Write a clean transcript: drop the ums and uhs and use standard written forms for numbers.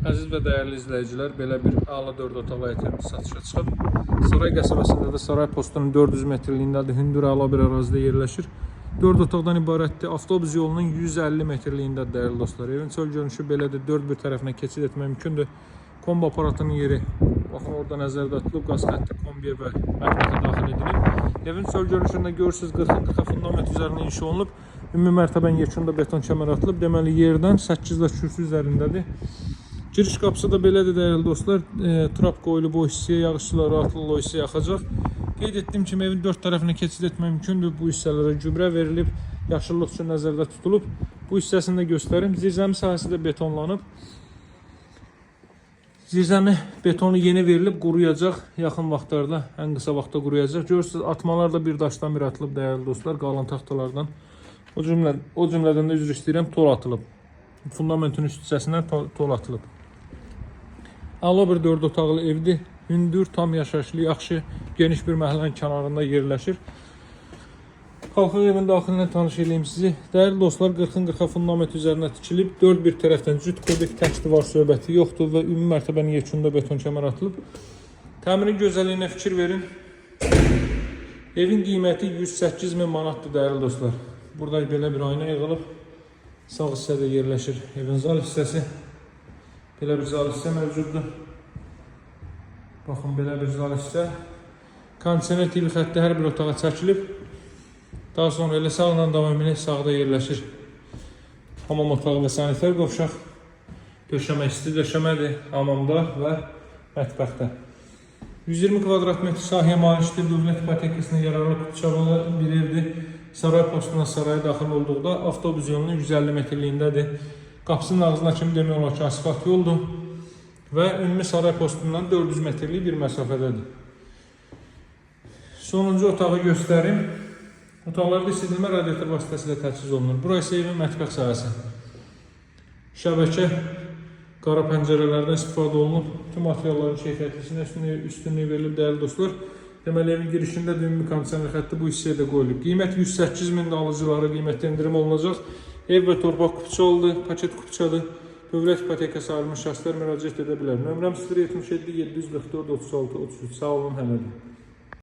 Əziz və dəyərli izləyicilər, belə bir əla 4 otaqlı həyətimiz satışa çıxıb. Saray qəsəbəsində də Saray postunun 400 metrliyindədir. Hündür əla bir ərazidə yerləşir. 4 otaqdan ibarətdir. Avtobus yolunun 150 metrliyindədir dəyərli dostlar. Evin çöl görünüşü belədir. 4 bir tərəfinə keçid etmək mümkündür. Kombi aparatının yeri, baxın orada nəzərdə tutulub, qaz xətti kombiyə və mətbəxə daxil edilib. Evin çöl görünüşündə görürsünüz 40 fundament üzərində inşa olunub. Ümumi mərtəbənin yekunda beton kəmər atılıb. Deməli yerdən 8 də kürsü üzərindədir. Giriş qapısı da belədir dəyərli dostlar. Trap qoyulub o hissəyə, yağışçılar rahatlıqla o hissəyə axacaq. Qeyd etdiyim kimi evin 4 tərəfinə keçid etmək mümkündür. Bu hissələrə gübrə verilib, yaşıllıq üçün nəzərdə tutulub. Bu hissəsini də göstərim. Zirzəmi sahəsi də betonlanıb. Zirzəmi betonu yeni verilib, quruyacaq. Yaxın vaxtlarda, ən qısa vaxtda quruyacaq. Görürsünüz, atmalar da bir daşdan bir atılıb dəyərli dostlar, qalan taxtalardan. O cümlədən də üzr istəyirəm, tol atılıb. Fundamentin üst hissəsindən tol atılıb. Əla bir 4 otaqlı evdir. Hündür, tam yaşayışlı, yaxşı, geniş bir məhəllənin kənarında yerləşir. Qalxıq evin daxilindən tanış edeyim sizi. Dəyərli dostlar, 40-40 fundament üzərinə tikilib. 4 bir tərəfdən cüt kubik tək divar söhbəti yoxdur və ümumi mərtəbənin yekunda beton kəmər atılıb. Təmirin gözəlliyinə fikir verin. Evin qiyməti 108.000 manatdır dəyərli dostlar. Burada belə bir ayna yığılıb. Sağ hissədə yerləşir evin zal hissəsi. Belə bir zal hissə mövcuddur. Baxın, belə bir zal hissə. Kondisioner TV xətti hər bir otağa çəkilib. Daha sonra elə sağla davam edək, sağda yerləşir hamam otağı və sanitar qovşaq. Döşəmə isti döşəmədir hamamda və mətbəxdə. 120 kvadrat metr sahəyə malikdir. Dövlət ipotekasına yararlı qutçabalı bir evdir. Saray postuna saraya daxil olduqda avtobus yolunun 150 metrliyindədir. Qapısının ağzına kimi demək olar ki, asfalt yoldur və ümumi saray postundan 400 metrlik bir məsafədədir. Sonuncu otağı göstərim. Otaqlarda isitmə radiator vasitəsilə təchiz olunur. Burası evin mətbəx sahəsi. Şəbəkə, qara pəncərələrdən istifadə olunub. Tüm materialların keyfiyyətlisinə üstünlüyü verilib dəyərli dostlar. Deməli, evin girişində ümumi kondisioner xətti bu hissəyə də qoyulub. Qiymət 108.000 alıcıları qiymətdə endirim olunacaq. Ev və torpaq kupçalıdır, paket kupçadır. Dövlət ipotekası almış şəxslər müraciət edə bilər. Nömrəm 077 744 36 33. Sağ olun, həmədir.